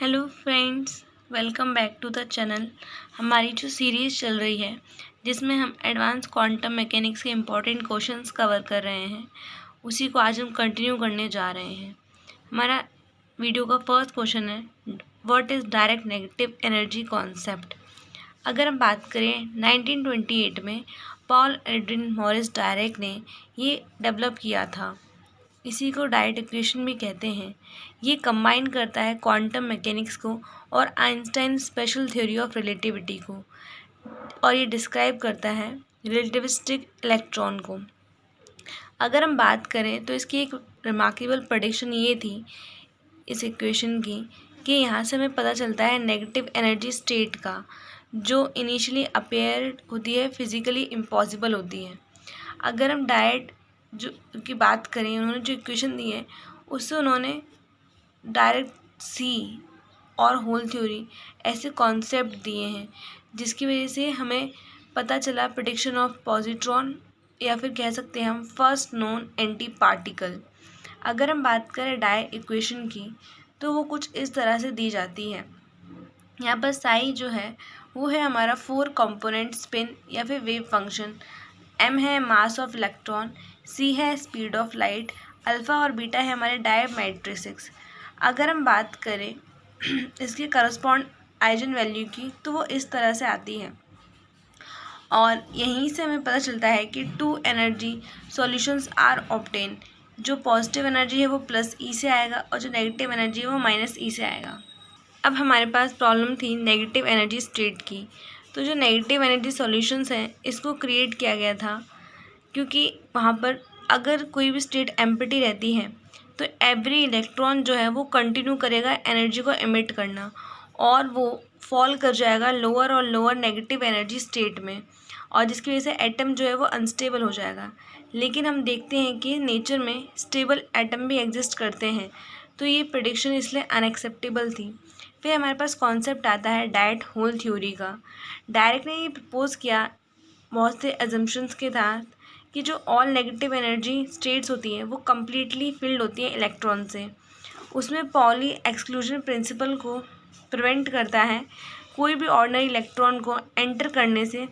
Hello friends, welcome back to the channel. हमारी जो series चल रही है जिसमें हम एडवांस क्वांटम मैकेनिक्स के इम्पॉर्टेंट क्वेश्चंस कवर कर रहे हैं, उसी को आज हम कंटिन्यू करने जा रहे हैं। हमारा वीडियो का फर्स्ट क्वेश्चन है, what is direct negative energy concept. अगर हम बात करें 1928 में पॉल एड्रिन मॉरिस डायरेक्ट ने ये डेवलप किया था। इसी को डायरेक्ट इक्वेशन भी कहते हैं। ये कंबाइन करता है क्वांटम मैकेनिक्स को और Einstein special theory of relativity को, और ये डिस्क्राइब करता है रिलेटिविस्टिक इलेक्ट्रॉन को। अगर हम बात करें तो इसकी एक रिमार्केबल प्रेडिक्शन ये थी इस इक्वेशन की कि यहाँ से हमें पता चलता है नेगेटिव एनर्जी स्टेट का, जो इनिशियली अपेयर होती है फिज़िकली इम्पॉसिबल होती है। अगर हम डायरेक्ट जो की बात करें, उन्होंने जो इक्वेशन दी है उससे उन्होंने डायरेक्ट सी और होल थ्योरी ऐसे कॉन्सेप्ट दिए हैं जिसकी वजह से हमें पता चला प्रेडिक्शन ऑफ पॉजिट्रॉन, या फिर कह सकते हैं हम फर्स्ट नोन एंटी पार्टिकल। अगर हम बात करें डायरेक्ट इक्वेशन की तो वो कुछ इस तरह से दी जाती है। यहाँ पर साई जो है वो है हमारा 4 कंपोनेंट स्पिन या फिर वेव फंक्शन, एम है मास ऑफ इलेक्ट्रॉन, सी है स्पीड ऑफ लाइट, अल्फ़ा और बीटा है हमारे डायरेक्ट मैट्रिसेस। अगर हम बात करें इसकी करस्पॉन्ड आइजन वैल्यू की तो वो इस तरह से आती है, और यहीं से हमें पता चलता है कि 2 एनर्जी सॉल्यूशंस आर ऑब्टेन। जो पॉजिटिव एनर्जी है वो प्लस ई से आएगा और जो नेगेटिव एनर्जी है वो माइनस ई से आएगा। अब हमारे पास प्रॉब्लम थी नेगेटिव एनर्जी स्टेट की। तो जो नेगेटिव एनर्जी सॉल्यूशंस हैं इसको क्रिएट किया गया था क्योंकि वहाँ पर अगर कोई भी स्टेट एम्प्टी रहती है तो एवरी इलेक्ट्रॉन जो है वो कंटिन्यू करेगा एनर्जी को एमिट करना, और वो फॉल कर जाएगा लोअर और लोअर नेगेटिव एनर्जी स्टेट में, और जिसकी वजह से एटम जो है वो अनस्टेबल हो जाएगा। लेकिन हम देखते हैं कि नेचर में स्टेबल एटम भी एग्जिस्ट करते हैं, तो ये प्रेडिक्शन इसलिए अनएक्सेप्टेबल थी। फिर हमारे पास कॉन्सेप्ट आता है डायरेक्ट होल थ्योरी का। डायरेक्ट ने ये प्रपोज किया बहुत से एजम्पशंस के साथ कि जो ऑल नेगेटिव एनर्जी स्टेट्स होती हैं वो कम्प्लीटली फिल्ड होती हैं इलेक्ट्रॉन से। उसमें पॉली एक्सक्लूजन प्रिंसिपल को प्रिवेंट करता है कोई भी ऑर्डिनरी इलेक्ट्रॉन को एंटर करने से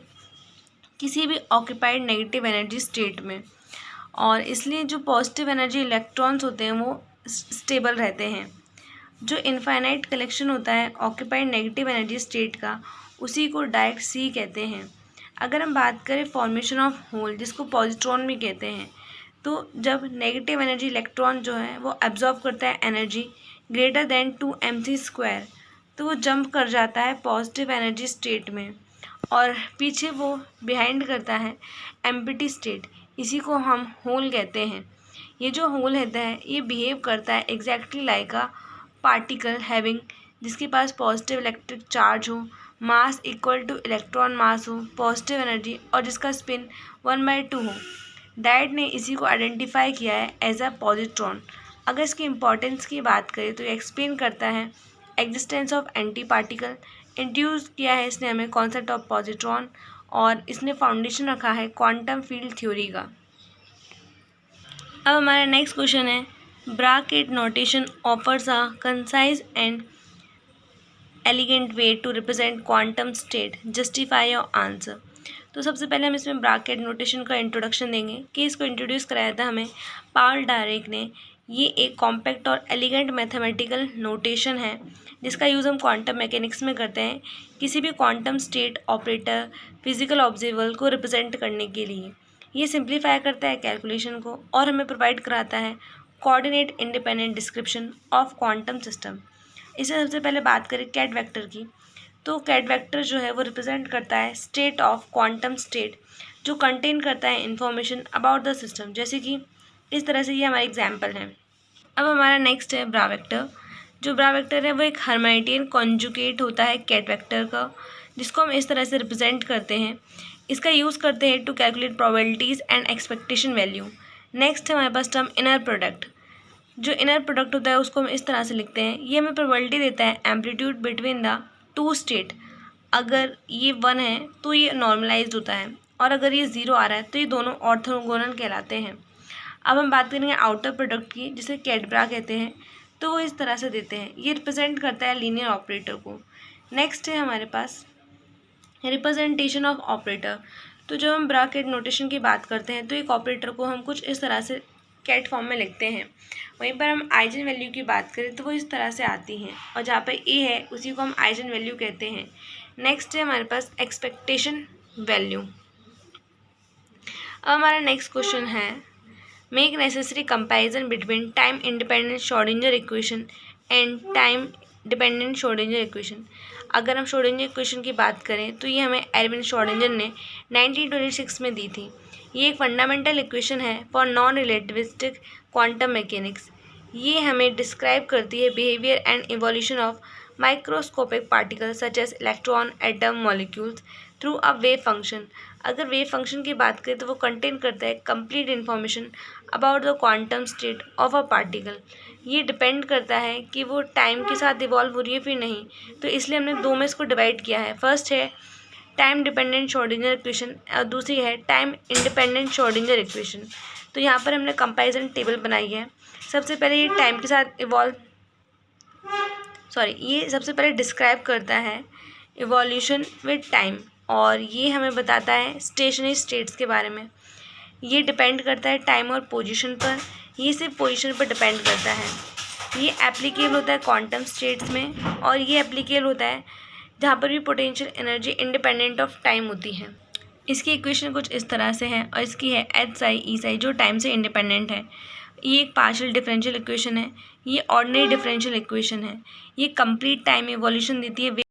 किसी भी ऑक्यूपाइड नेगेटिव एनर्जी स्टेट में, और इसलिए जो पॉजिटिव एनर्जी इलेक्ट्रॉन्स होते हैं वो स्टेबल रहते हैं। जो इनफाइनाइट कलेक्शन होता है ऑक्यूपाइड नेगेटिव एनर्जी स्टेट का, उसी को डायरेक्ट सी कहते हैं। अगर हम बात करें फॉर्मेशन ऑफ होल, जिसको पॉजिट्रॉन भी कहते हैं, तो जब नेगेटिव एनर्जी इलेक्ट्रॉन जो है वो एब्जॉर्ब करता है एनर्जी ग्रेटर देन 2mc², तो वो जंप कर जाता है पॉजिटिव एनर्जी स्टेट में, और पीछे वो बिहाइंड करता है एम्प्टी स्टेट। इसी को हम होल कहते हैं। ये जो होल रहता है ये बिहेव करता है exactly like a particle having, जिसके पास पॉजिटिव इलेक्ट्रिक चार्ज हो, mass equal two electron mass हो, पॉजिटिव एनर्जी, और जिसका स्पिन 1/2 हो। डायरेक्ट ने इसी को आइडेंटिफाई किया है एज अ पॉजिट्रॉन। अगर इसकी इंपॉर्टेंस की बात करें तो ये एक्सप्लेन करता है existence of anti particle. Introduce किया है इसने हमें कॉन्सेप्ट ऑफ पॉजिट्रॉन, और इसने फाउंडेशन रखा है क्वांटम फील्ड थ्योरी का। अब हमारा नेक्स्ट क्वेश्चन है, bracket notation offers a concise and elegant way to represent quantum state, justify your answer. तो सबसे पहले हम इसमें ब्रैकेट नोटेशन का इंट्रोडक्शन देंगे कि इसको इंट्रोड्यूस कराया था हमें पॉल डायरेक्ट ने। ये एक कॉम्पैक्ट और एलिगेंट मैथमेटिकल नोटेशन है जिसका यूज़ हम क्वांटम मैकेनिक्स में करते हैं किसी भी quantum state operator physical observer को रिप्रेजेंट करने के लिए। ये सिंप्लीफाई करता है कैलकुलेशन को और हमें प्रोवाइड कराता है coordinate independent description of quantum system. इससे सबसे पहले बात करें कैट वेक्टर की, तो कैट वेक्टर जो है वो रिप्रेजेंट करता है स्टेट ऑफ क्वांटम स्टेट जो कंटेन करता है इंफॉर्मेशन अबाउट द सिस्टम, जैसे कि इस तरह से ये हमारा एग्जाम्पल है। अब हमारा नेक्स्ट है ब्रा वेक्टर। जो ब्रा वेक्टर है वो एक हर्माइटियन कॉन्जुगेट होता है कैट वेक्टर का, जिसको हम इस तरह से रिप्रेजेंट करते हैं। इसका यूज़ करते हैं to calculate probabilities and expectation value. Next है हमारे पास टर्म इनर प्रोडक्ट। जो इनर प्रोडक्ट होता है उसको हम इस तरह से लिखते हैं, ये हमें प्रोबेबिलिटी देता है एम्पलीट्यूड बिटवीन द 2 स्टेट। अगर ये 1 है तो ये नॉर्मलाइज्ड होता है, और अगर ये 0 आ रहा है तो ये दोनों ऑर्थोगोनल कहलाते हैं। अब हम बात करेंगे आउटर प्रोडक्ट की, जिसे कैट ब्रा कहते हैं। तो वो इस तरह से देते हैं। ये रिप्रेजेंट करता है लीनियर ऑपरेटर को। नेक्स्ट है हमारे पास रिप्रेजेंटेशन ऑफ ऑपरेटर। तो जब हम ब्रैकेट नोटेशन की बात करते हैं तो एक ऑपरेटर को हम कुछ इस तरह से कैट फॉर्म में लिखते हैं। वहीं पर हम आइजन वैल्यू की बात करें तो वो इस तरह से आती हैं, और जहाँ पर ए है उसी को हम आइजन वैल्यू कहते हैं। नेक्स्ट है हमारे पास एक्सपेक्टेशन वैल्यू। अब हमारा नेक्स्ट क्वेश्चन है make necessary comparison between time independent Schrodinger equation and time dependent Schrodinger equation. अगर हम श्रोडिंगर इक्वेशन की बात करें तो ये हमें एरविन श्रोडिंगर ने 1926 में दी थी। ये एक फंडामेंटल इक्वेशन है for non relativistic quantum mechanics. ये हमें डिस्क्राइब करती है behaviour and evolution of microscopic particles such as electron, atom, molecules through a wave function. अगर वेव फंक्शन की बात करें तो वो कंटेन करता है complete information about the quantum state of a particle. ये डिपेंड करता है कि वो टाइम के साथ इवॉल्व हो रही है फिर नहीं, तो इसलिए हमने दो में इसको डिवाइड किया है। फर्स्ट है टाइम डिपेंडेंट श्रोडिंगर इक्वेशन और दूसरी है टाइम इंडिपेंडेंट श्रोडिंगर इक्वेशन। तो यहाँ पर हमने कंपैरिजन टेबल बनाई है। सबसे पहले ये टाइम के साथ ये सबसे पहले डिस्क्राइब करता है इवोल्यूशन विद टाइम, और ये हमें बताता है स्टेशनरी स्टेट्स के बारे में। ये डिपेंड करता है टाइम और पोजीशन पर, ये सिर्फ पोजीशन पर डिपेंड करता है। ये एप्लीकेबल होता है क्वांटम स्टेट्स में, और ये एप्लीकेबल होता है जहाँ पर भी potential energy independent of time होती है। इसकी इक्वेशन कुछ इस तरह से है, और इसकी है एच साई ई साई जो टाइम से इंडिपेंडेंट है। ये एक पार्शियल डिफरेंशियल इक्वेशन है, ये ऑर्डिनरी डिफरेंशियल इक्वेशन है। ये कंप्लीट टाइम इवोल्यूशन देती है